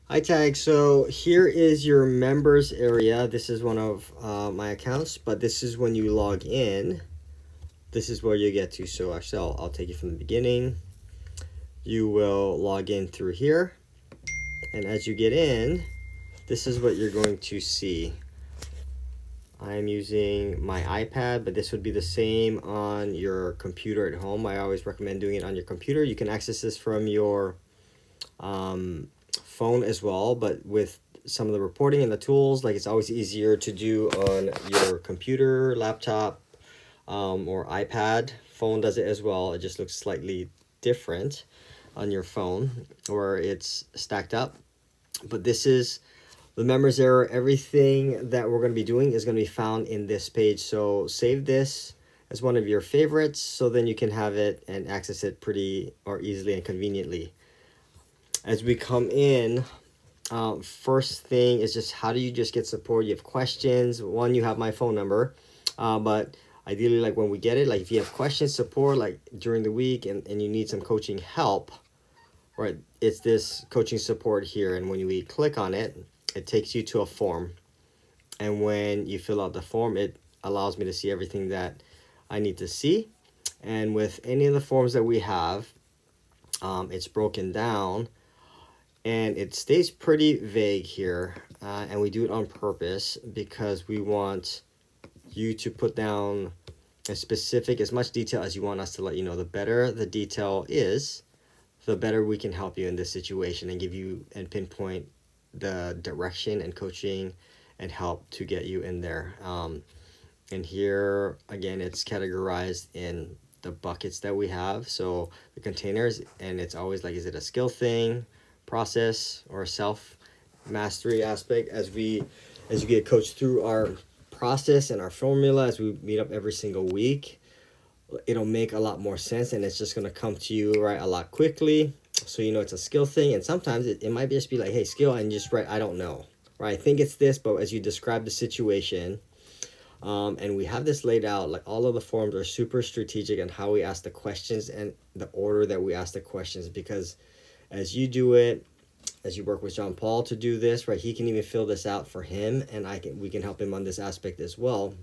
Hi Tag, so here is your members area. This is one of my accounts, but this is when you log in. This is where you get to. So actually, I'll take it from the beginning. You will log in through here, and as you get in, this is what you're going to see. I'm using my iPad, but this would be the same on your computer at home. I always recommend doing it on your computer. You can access this from your phone as well, but with some of the reporting and the tools, like it's always easier to do on your computer, laptop, or iPad. Phone does it as well. It just looks slightly different on your phone or it's stacked up. But this is the members area. Everything that we're going to be doing is going to be found in this page. So save this as one of your favorites so then you can have it and access it pretty or easily and conveniently. As we come in, first thing is just how do you just get support? You have questions. One, you have my phone number, but ideally, like when we get it, like if you have questions, support, like during the week, and you need some coaching help, right? It's this coaching support here, and when we click on it, it takes you to a form, and when you fill out the form, it allows me to see everything that I need to see, and with any of the forms that we have, it's broken down and it stays pretty vague here, and we do it on purpose because we want you to put down as much detail as you want us to let you know. The better the detail is, the better we can help you in this situation and give you and pinpoint the direction and coaching and help to get you in there. And here again, it's categorized in the buckets that we have. So the containers, and it's always like, is it a skill thing, process, or self mastery aspect? As you get coached through our process and our formula as we meet up every single week, it'll make a lot more sense and it's just going to come to you right a lot quickly. So you know it's a skill thing, and sometimes it might just be like, hey, skill, and just write, I don't know, right? I think it's this, but as you describe the situation, and we have this laid out, like all of the forms are super strategic in how we ask the questions and the order that we ask the questions, because as you do it, as you work with John Paul to do this, right, he can even fill this out for him, and we can help him on this aspect as well,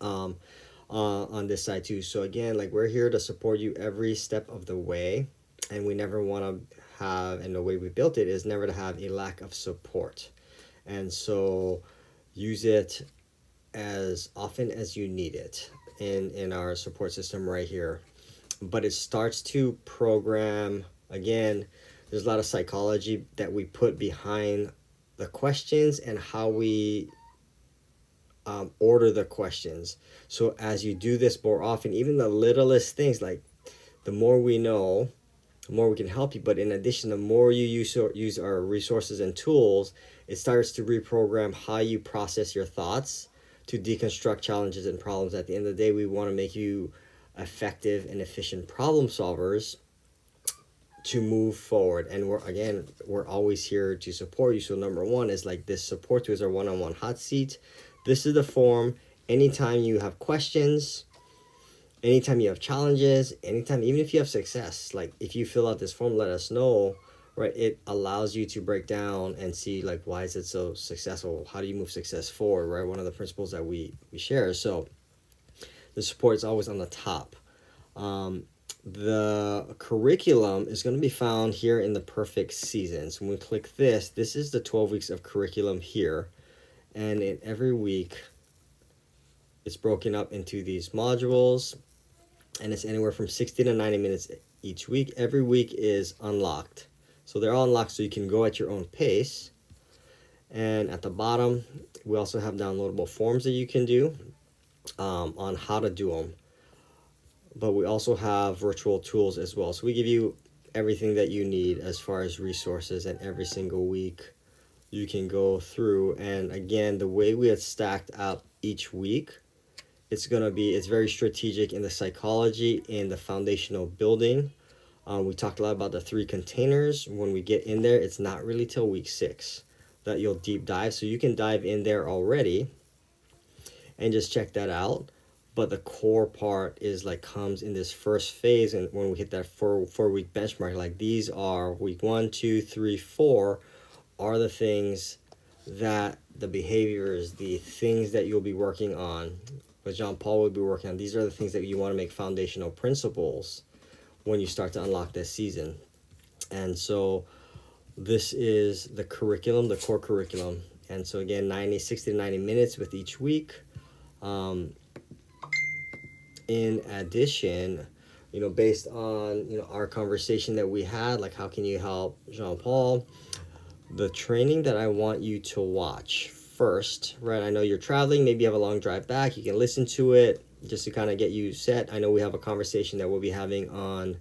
on this side too. So again, like we're here to support you every step of the way, and we never want to have, and the way we built it is never to have a lack of support. And so use it as often as you need it in our support system right here. But it starts to program, again, there's a lot of psychology that we put behind the questions and how we order the questions. So as you do this more often, even the littlest things, like the more we know, the more we can help you. But in addition, the more you use our resources and tools, it starts to reprogram how you process your thoughts to deconstruct challenges and problems. At the end of the day, we want to make you effective and efficient problem solvers to move forward. And we're always here to support you. So number one is like this support tool is our one-on-one hot seat. This is the form. Anytime you have questions, anytime you have challenges, anytime, even if you have success, like if you fill out this form, let us know, right? It allows you to break down and see like, why is it so successful? How do you move success forward, right? One of the principles that we share. So the support is always on the top. The curriculum is going to be found here in the perfect season. So when we click this is the 12 weeks of curriculum here. And in every week, it's broken up into these modules, and it's anywhere from 60 to 90 minutes each week. Every week is unlocked. So they're all unlocked so you can go at your own pace. And at the bottom, we also have downloadable forms that you can do on how to do them. But we also have virtual tools as well. So we give you everything that you need as far as resources, and every single week you can go through. And again, the way we had stacked up each week, it's very strategic in the psychology and the foundational building. We talked a lot about the 3 containers. When we get in there, it's not really till week 6 that you'll deep dive. So you can dive in there already and just check that out. But the core part is like comes in this first phase, and when we hit that 4 week benchmark, like these are week 1, 2, 3, 4, are the things that the behaviors, the things that you'll be working on, what Jean Paul will be working on. These are the things that you want to make foundational principles when you start to unlock this season. And so this is the curriculum, the core curriculum. And so again, 60 to 90 minutes with each week. In addition, based on, our conversation that we had, like how can you help Jean Paul, the training that I want you to watch first, right? I know you're traveling, maybe you have a long drive back, you can listen to it just to kind of get you set. I know we have a conversation that we'll be having on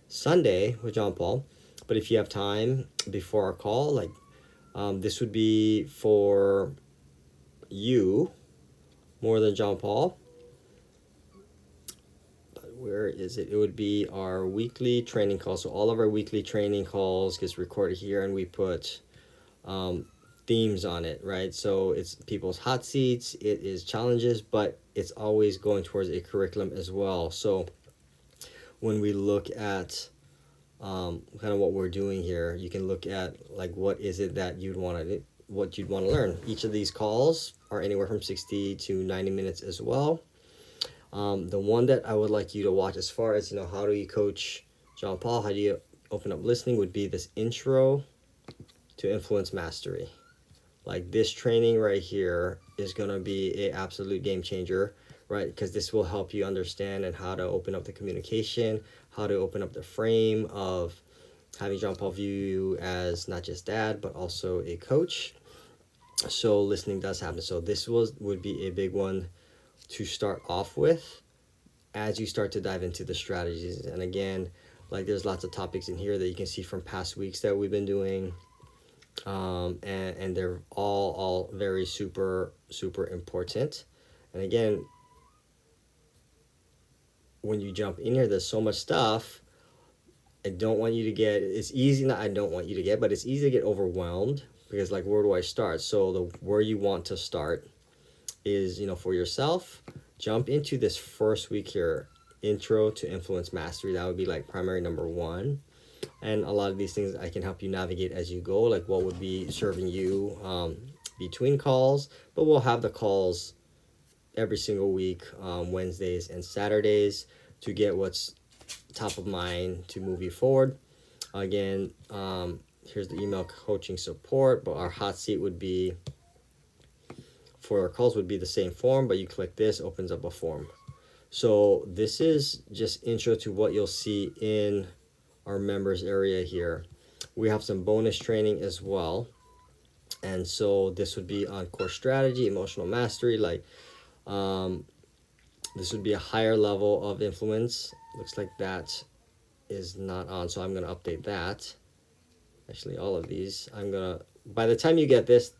Sunday with Jean Paul, but if you have time before our call, like this would be for you more than Jean Paul. But where is it? It would be our weekly training call. So all of our weekly training calls gets recorded here, and we put themes on it, right? So it's people's hot seats, it is challenges, but it's always going towards a curriculum as well. So when we look at kind of what we're doing here, you can look at like what is it that you'd want to learn. Each of these calls are anywhere from 60 to 90 minutes as well. The one that I would like you to watch as far as, how do you coach Jean Paul, how do you open up listening, would be this intro to influence mastery. Like this training right here is going to be an absolute game changer, right? Because this will help you understand and how to open up the communication, how to open up the frame of having Jean Paul view you as not just dad, but also a coach. So listening does happen. So this would be a big one to start off with as you start to dive into the strategies. And again, like there's lots of topics in here that you can see from past weeks that we've been doing. And they're all very super important. And again, when you jump in here, there's so much stuff. I don't want you to get, it's easy, not I don't want you to get, but it's easy to get overwhelmed because like, where do I start? So where you want to start is, for yourself, jump into this first week here, intro to influence mastery. That would be like primary number 1. And a lot of these things I can help you navigate as you go, like what would be serving you between calls. But we'll have the calls every single week, Wednesdays and Saturdays, to get what's top of mind to move you forward. Again, here's the email coaching support, but our hot seat would be, for our calls would be the same form, but you click this, opens up a form. So this is just intro to what you'll see in our members area here. We have some bonus training as well. And so this would be on core strategy, emotional mastery, like this would be a higher level of influence. Looks like that is not on, so I'm going to update that. Actually, all of these, by the time you get these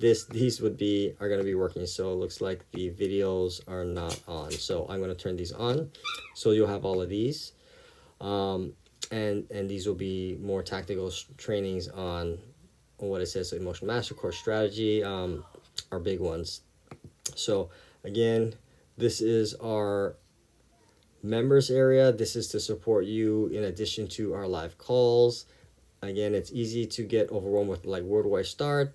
are going to be working. So it looks like the videos are not on. So I'm going to turn these on. So you'll have all of these. And these will be more tactical trainings on what it says. So emotional mastery, core strategy, are big ones. So again, this is our members area. This is to support you in addition to our live calls. Again, it's easy to get overwhelmed with like, where do I start?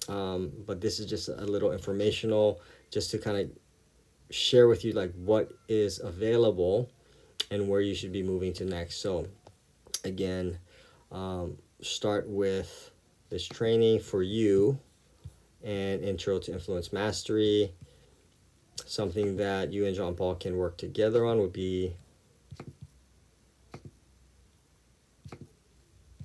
But this is just a little informational, just to kind of share with you like what is available and where you should be moving to next. So again, start with this training for you and intro to influence mastery. Something that you and Jean Paul can work together on would be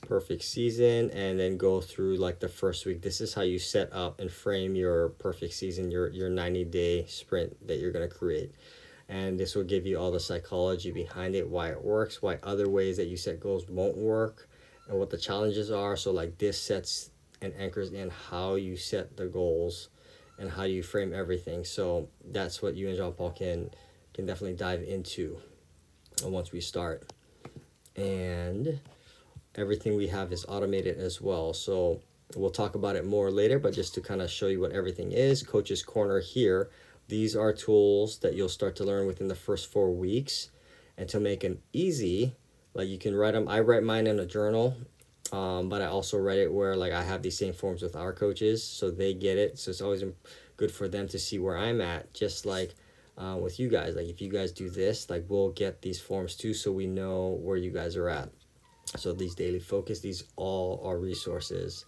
perfect season, and then go through like the first week. This is how you set up and frame your perfect season, your 90-day sprint that you're going to create. And this will give you all the psychology behind it, why it works, why other ways that you set goals won't work, and what the challenges are. So like this sets and anchors in how you set the goals and how you frame everything. So that's what you and Jean Paul can definitely dive into once we start. And everything we have is automated as well. So we'll talk about it more later, but just to kind of show you what everything is, Coach's Corner here. These are tools that you'll start to learn within the first 4 weeks, and to make them easy, like you can write them. I write mine in a journal, But I also read it where like I have these same forms with our coaches, so they get it. So it's always good for them to see where I'm at, just like with you guys. Like if you guys do this, like we'll get these forms too, so we know where you guys are at. So these daily focus, these all are resources.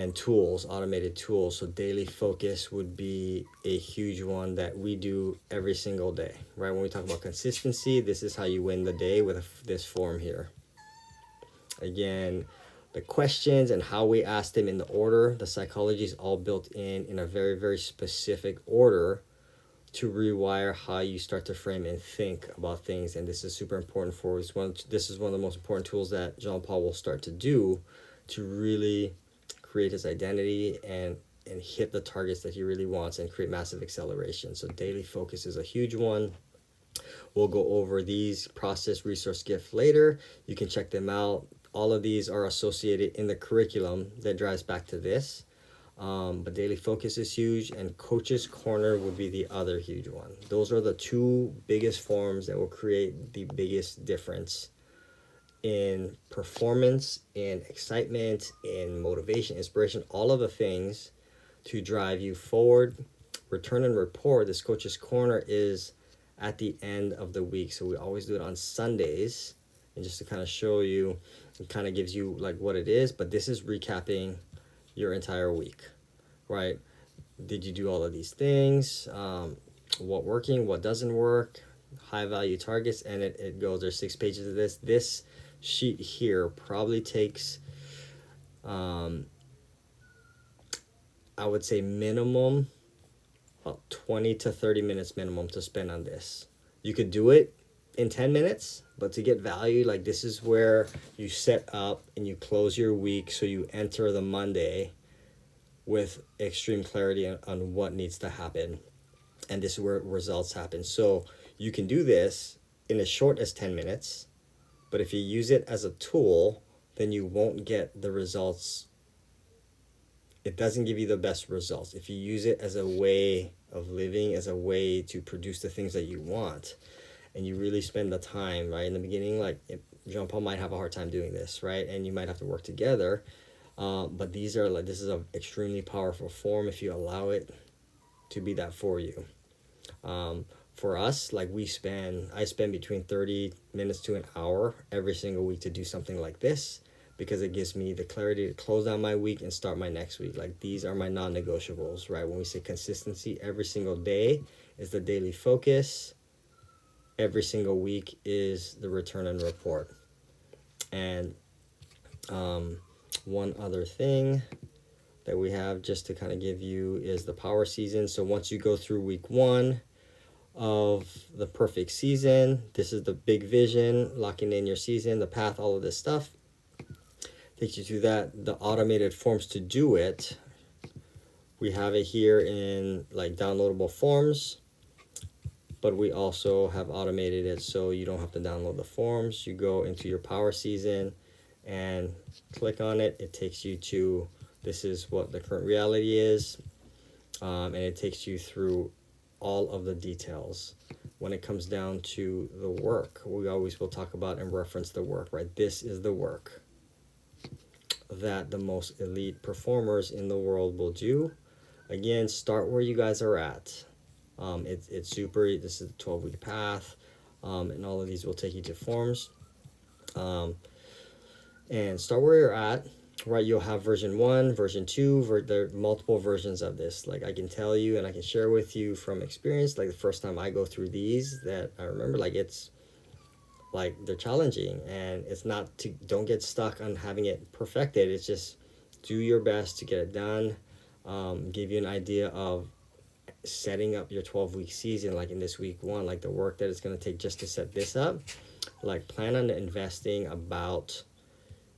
And tools, automated tools. So daily focus would be a huge one that we do every single day, right? When we talk about consistency, this is how you win the day with this form here. Again, the questions and how we ask them in the order, the psychology is all built in a very, very specific order to rewire how you start to frame and think about things. And this is super important for us. This is one of the most important tools that Jean Paul will start to do to really create his identity and hit the targets that he really wants and create massive acceleration. So daily focus is a huge one. We'll go over these process, resource, gift later. You can check them out. All of these are associated in the curriculum that drives back to this. But daily focus is huge, and coach's corner would be the other huge one. Those are the two biggest forms that will create the biggest difference in performance, in excitement, in motivation, inspiration, all of the things to drive you forward. Return and report, this coach's corner is at the end of the week. So we always do it on Sundays. And just to kind of show you, it kind of gives you like what it is, but this is recapping your entire week, right? Did you do all of these things? What working, what doesn't work, high value targets, and it goes, there's 6 pages of this. This sheet here probably takes, I would say minimum, about 20 to 30 minutes minimum to spend on this. You could do it in 10 minutes, but to get value, like this is where you set up and you close your week, so you enter the Monday with extreme clarity on what needs to happen, and this is where results happen. So you can do this in as short as 10 minutes, but if you use it as a tool, then you won't get the results. It doesn't give you the best results. If you use it as a way of living, as a way to produce the things that you want, and you really spend the time, right? In the beginning, like Jean Paul might have a hard time doing this, right? And you might have to work together. But these are like, this is an extremely powerful form if you allow it to be that for you. For us, like I spend between 30 minutes to an hour every single week to do something like this, because it gives me the clarity to close down my week and start my next week. Like these are my non-negotiables, right? When we say consistency, every single day is the daily focus. Every single week is the return and report. And one other thing that we have just to kind of give you is the power season. So once you go through week 1 of the perfect season, this is the big vision, locking in your season, the path, all of this stuff takes you through that. The automated forms to do it, we have it here in like downloadable forms, but we also have automated it so you don't have to download the forms. You go into your power season and click on it. It takes you to, this is what the current reality is, and it takes you through all of the details. When it comes down to the work, we always will talk about and reference the work, right? This is the work that the most elite performers in the world will do. Again, start where you guys are at. It's super, this is the 12-week path, and all of these will take you to forms. And start where you're at, right? You'll have version 1, version 2, there are multiple versions of this. Like I can tell you and I can share with you from experience, like the first time I go through these, that I remember, like it's like they're challenging, and it's not to, don't get stuck on having it perfected. It's just do your best to get it done. Give you an idea of setting up your 12-week season, like in this week 1, like the work that it's going to take just to set this up. Like plan on investing about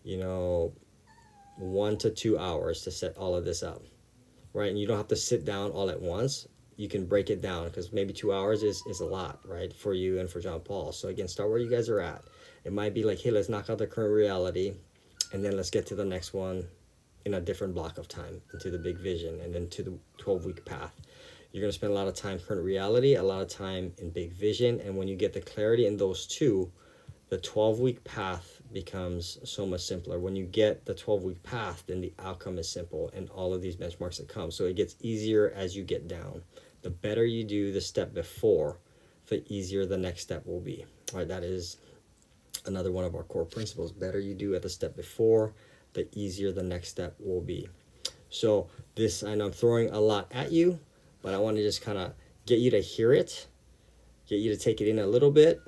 1 to 2 hours to set all of this up, right? And you don't have to sit down all at once. You can break it down, because maybe 2 hours is a lot, right, for you and for Jean Paul. So again, start where you guys are at. It might be like, hey, let's knock out the current reality, and then let's get to the next one in a different block of time, into the big vision, and then to the 12-week path. You're going to spend a lot of time current reality, a lot of time in big vision, and when you get the clarity in those two, the 12-week path becomes so much simpler. When you get the 12-week path, then the outcome is simple and all of these benchmarks that come. So it gets easier as you get down. The better you do the step before, the easier the next step will be. All right, that is another one of our core principles. Better you do at the step before, the easier the next step will be. So this, I know I'm throwing a lot at you, but I want to just kind of get you to hear it, get you to take it in a little bit.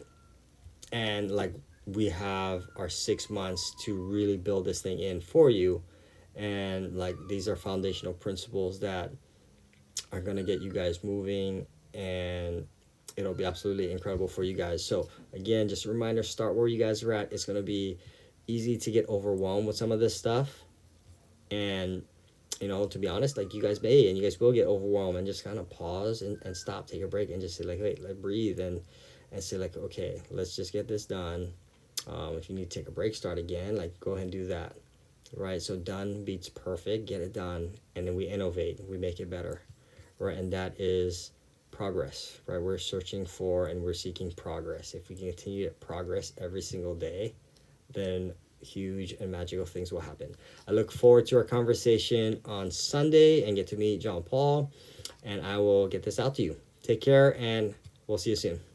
And like, we have our 6 months to really build this thing in for you. And like, these are foundational principles that are going to get you guys moving, and it'll be absolutely incredible for you guys. So again, just a reminder, start where you guys are at. It's going to be easy to get overwhelmed with some of this stuff. And, you know, to be honest, like, you guys may, and you guys will get overwhelmed, and just kind of pause and stop, take a break, and just say like, wait, let breathe, and say like, okay, let's just get this done. If you need to take a break, start again, like, go ahead and do that. Right? So done beats perfect. Get it done, and then we innovate, we make it better. Right? And that is progress. Right? We're searching for and we're seeking progress. If we can continue to progress every single day, then huge and magical things will happen. I look forward to our conversation on Sunday and get to meet John Paul, and I will get this out to you. Take care, and we'll see you soon.